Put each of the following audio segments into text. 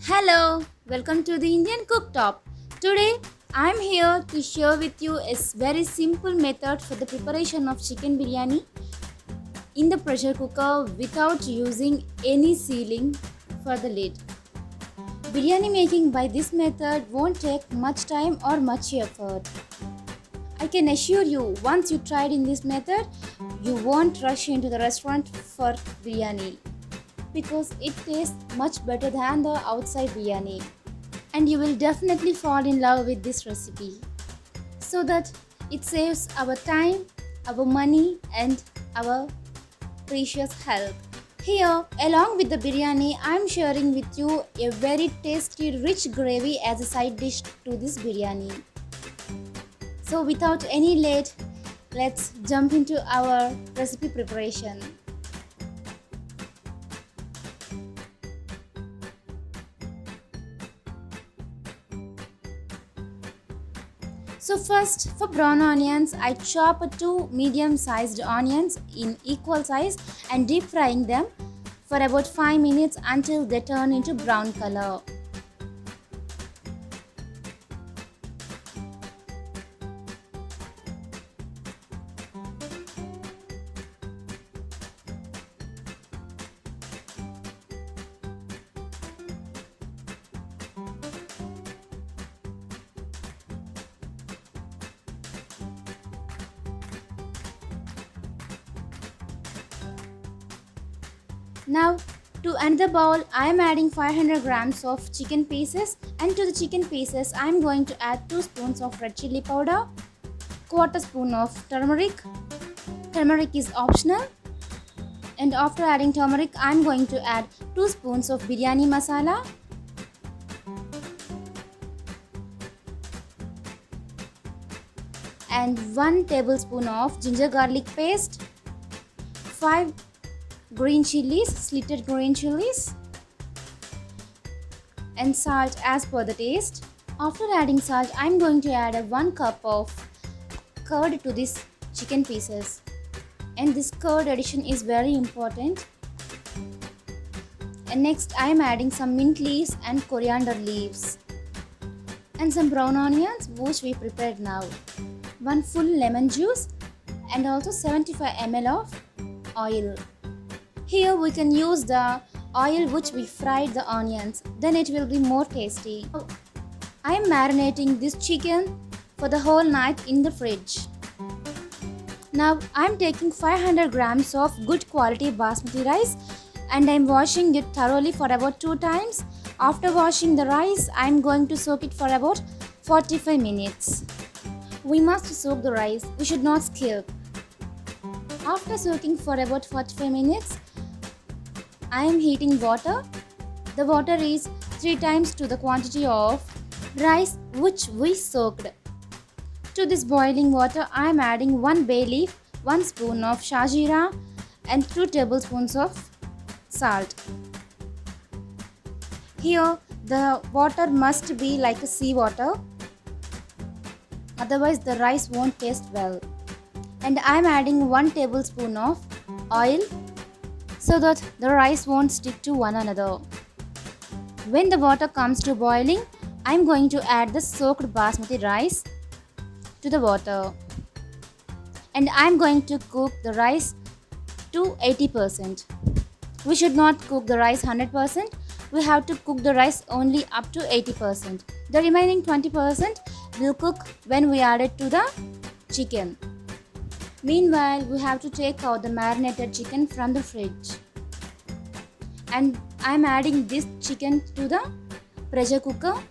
Hello, welcome to the Indian Cooktop. Today, I'm here to share with you a very simple method for the preparation of chicken biryani in the pressure cooker without using any sealing for the lid. Biryani making by this method won't take much time or much effort. I can assure you, once you tried in this method, you won't rush into the restaurant for biryani because it tastes much better than the outside biryani, and you will definitely fall in love with this recipe so that it saves our time, our money, and our precious health. Here, along with the biryani, I am sharing with you a very tasty rich gravy as a side dish to this biryani. So without any late, let's jump into our recipe preparation. So first, for brown onions, I chop two medium-sized onions in equal size and deep frying them for about 5 minutes until they turn into brown color. Now to another bowl, I am adding 500 grams of chicken pieces, and to the chicken pieces I am going to add 2 spoons of red chili powder, quarter spoon of turmeric. Turmeric is optional, and after adding turmeric I am going to add 2 spoons of biryani masala, and 1 tablespoon of ginger garlic paste, 5 green chilies, slitted green chilies, and salt as per the taste. After adding salt, I am going to add 1 cup of curd to these chicken pieces, and this curd addition is very important. And next I am adding some mint leaves and coriander leaves, and some brown onions which we prepared now, 1 full lemon juice, and also 75 ml of oil. Here we can use the oil which we fried the onions, then it will be more tasty. I am marinating this chicken for the whole night in the fridge. Now I am taking 500 grams of good quality basmati rice, and I am washing it thoroughly for about 2 times. After washing the rice, I am going to soak it for about 45 minutes. We must soak the rice, we should not skip. After soaking for about 45 minutes, I am heating water. The water is 3 times to the quantity of rice which we soaked. To this boiling water, I am adding 1 bay leaf, 1 spoon of shajira, and 2 tablespoons of salt. Here, the water must be like a sea water, otherwise the rice won't taste well. And I am adding 1 tablespoon of oil so that the rice won't stick to one another. When the water comes to boiling, I am going to add the soaked basmati rice to the water, and I am going to cook the rice to 80%. We should not cook the rice 100%, we have to cook the rice only up to 80%. The remaining 20% will cook when we add it to the chicken. Meanwhile, we have to take out the marinated chicken from the fridge, and I am adding this chicken to the pressure cooker.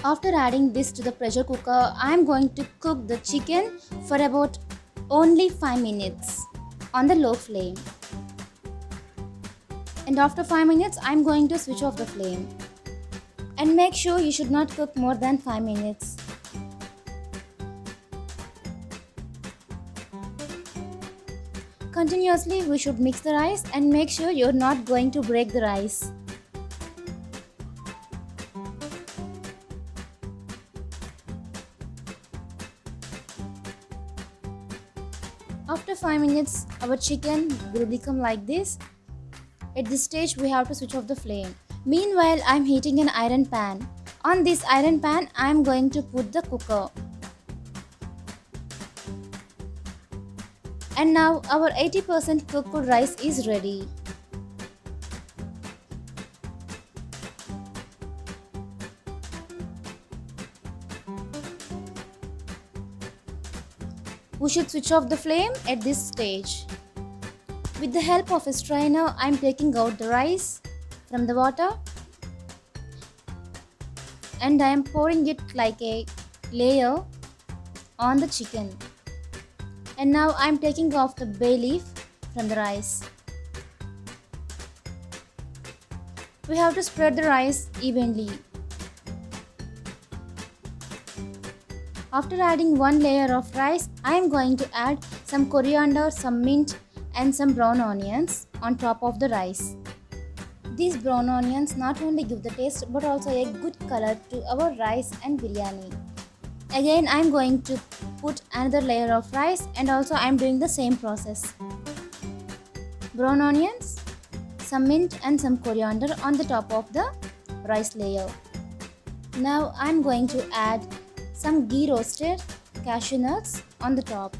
After adding this to the pressure cooker, I am going to cook the chicken for about only 5 minutes on the low flame. And after 5 minutes, I am going to switch off the flame. And make sure you should not cook more than 5 minutes. Continuously, we should mix the rice and make sure you're not going to break the rice. After 5 minutes, our chicken will become like this. At this stage, we have to switch off the flame. Meanwhile, I'm heating an iron pan. On this iron pan, I'm going to put the cooker. And now our 80% cooked rice is ready. We should switch off the flame at this stage. With the help of a strainer, I'm taking out the rice from the water and I am pouring it like a layer on the chicken. And now I'm taking off the bay leaf from the rice. We have to spread the rice evenly. After adding one layer of rice, I am going to add some coriander, some mint and some brown onions on top of the rice. These brown onions not only give the taste but also a good color to our rice and biryani. Again, I am going to put another layer of rice and also I am doing the same process. Brown onions, some mint and some coriander on the top of the rice layer. Now I am going to add some ghee roasted cashew nuts on the top.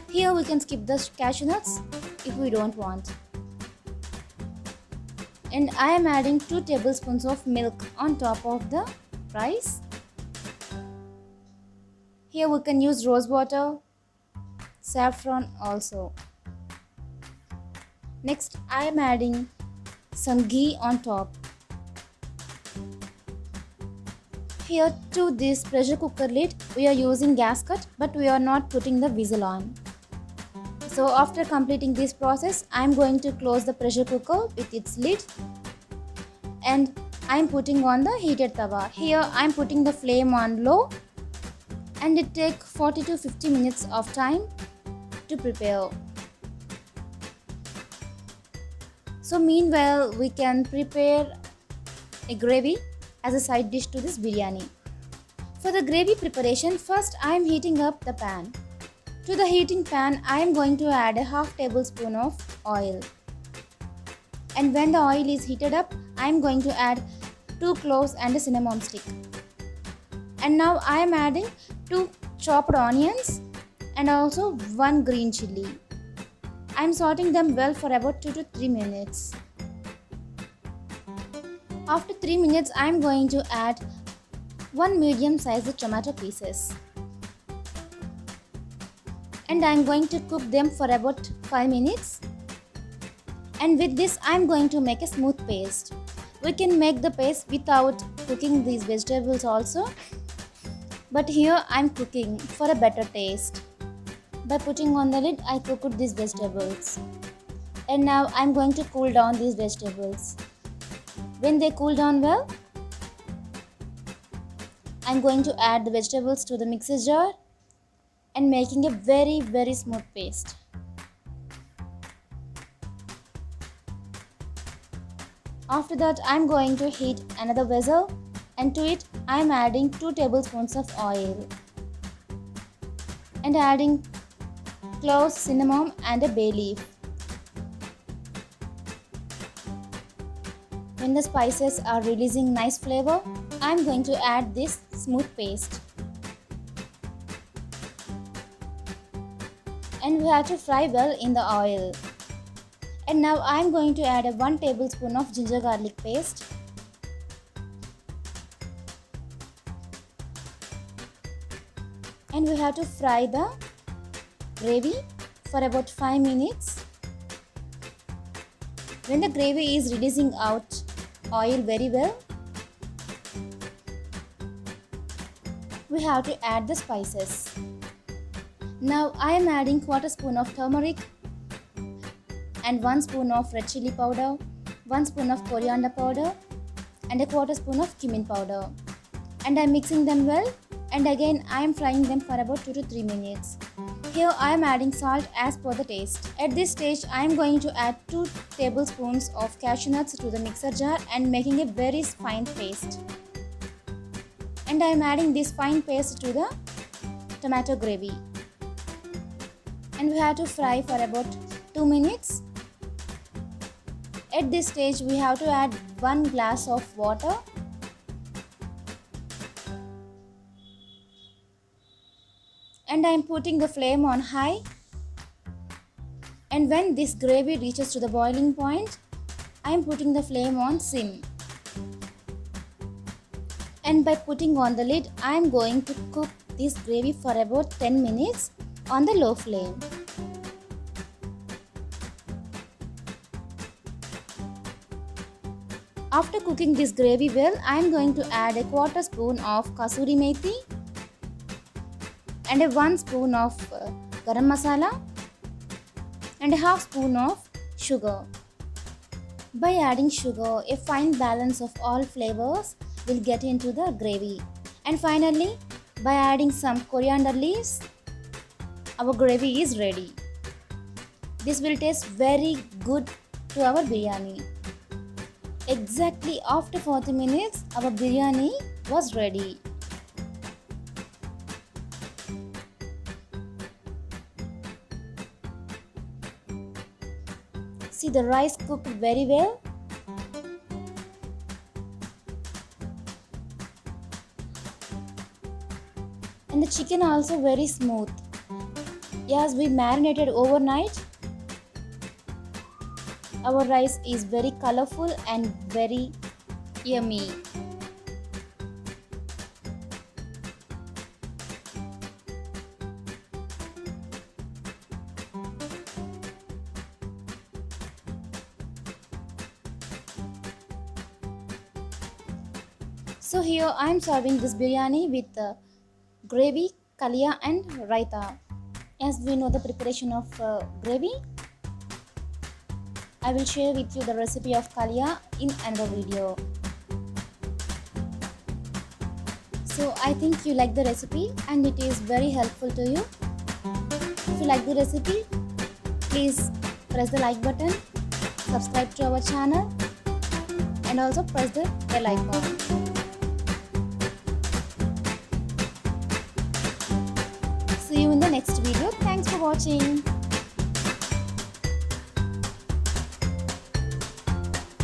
Here we can skip the cashew nuts if we don't want. And I am adding 2 tablespoons of milk on top of the rice. Here we can use rose water, saffron also. Next I am adding some ghee on top. Here to this pressure cooker lid we are using gasket but we are not putting the whistle on. So after completing this process I am going to close the pressure cooker with its lid and I am putting on the heated tawa. Here I am putting the flame on low and it takes 40 to 50 minutes of time to prepare. So meanwhile we can prepare a gravy as a side dish to this biryani. For the gravy preparation, first I am heating up the pan. To the heating pan, I am going to add a half tablespoon of oil. And when the oil is heated up, I am going to add 2 cloves and a cinnamon stick. And now I am adding 2 chopped onions and also 1 green chilli. I am sauteing them well for about 2 to 3 minutes. After 3 minutes, I am going to add 1 medium-sized tomato pieces. And I am going to cook them for about 5 minutes. And with this, I am going to make a smooth paste. We can make the paste without cooking these vegetables also. But here I am cooking for a better taste. By putting on the lid, I cooked these vegetables. And now I am going to cool down these vegetables. When they cool down well, I am going to add the vegetables to the mixer jar and making a very smooth paste. After that, I am going to heat another vessel and to it I am adding 2 tablespoons of oil and adding cloves, cinnamon and a bay leaf. When the spices are releasing nice flavor, I am going to add this smooth paste. And we have to fry well in the oil. And now I am going to add a 1 tablespoon of ginger garlic paste. And we have to fry the gravy for about 5 minutes. When the gravy is releasing out oil very well, we have to add the spices. Now I am adding 1/4 spoon of turmeric and 1 spoon of red chili powder, 1 spoon of coriander powder and a 1/4 spoon of cumin powder. And I am mixing them well and again I am frying them for about 2 to 3 minutes. Here I am adding salt as per the taste. At this stage I am going to add 2 tablespoons of cashew nuts to the mixer jar and making a very fine paste. And I am adding this fine paste to the tomato gravy. And we have to fry for about 2 minutes. At this stage we have to add 1 glass of water. And I am putting the flame on high. And when this gravy reaches to the boiling point, I am putting the flame on sim. And by putting on the lid, I am going to cook this gravy for about 10 minutes on the low flame. After cooking this gravy well, I am going to add a quarter spoon of kasuri methi and a 1 spoon of garam masala and a half spoon of sugar. By adding sugar, a fine balance of all flavors will get into the gravy. And finally, by adding some coriander leaves, our gravy is ready. This will taste very good to our biryani. Exactly after 40 minutes, our biryani was ready. See, the rice cooked very well. And the chicken also very smooth. Yes, we marinated overnight. Our rice is very colorful and very yummy. So here I am serving this biryani with gravy, kalia and raita. As we know the preparation of gravy, I will share with you the recipe of kalia in another video. So I think you like the recipe and it is very helpful to you. If you like the recipe, please press the like button, subscribe to our channel and also press the bell icon. See you in the next video. Thanks for watching.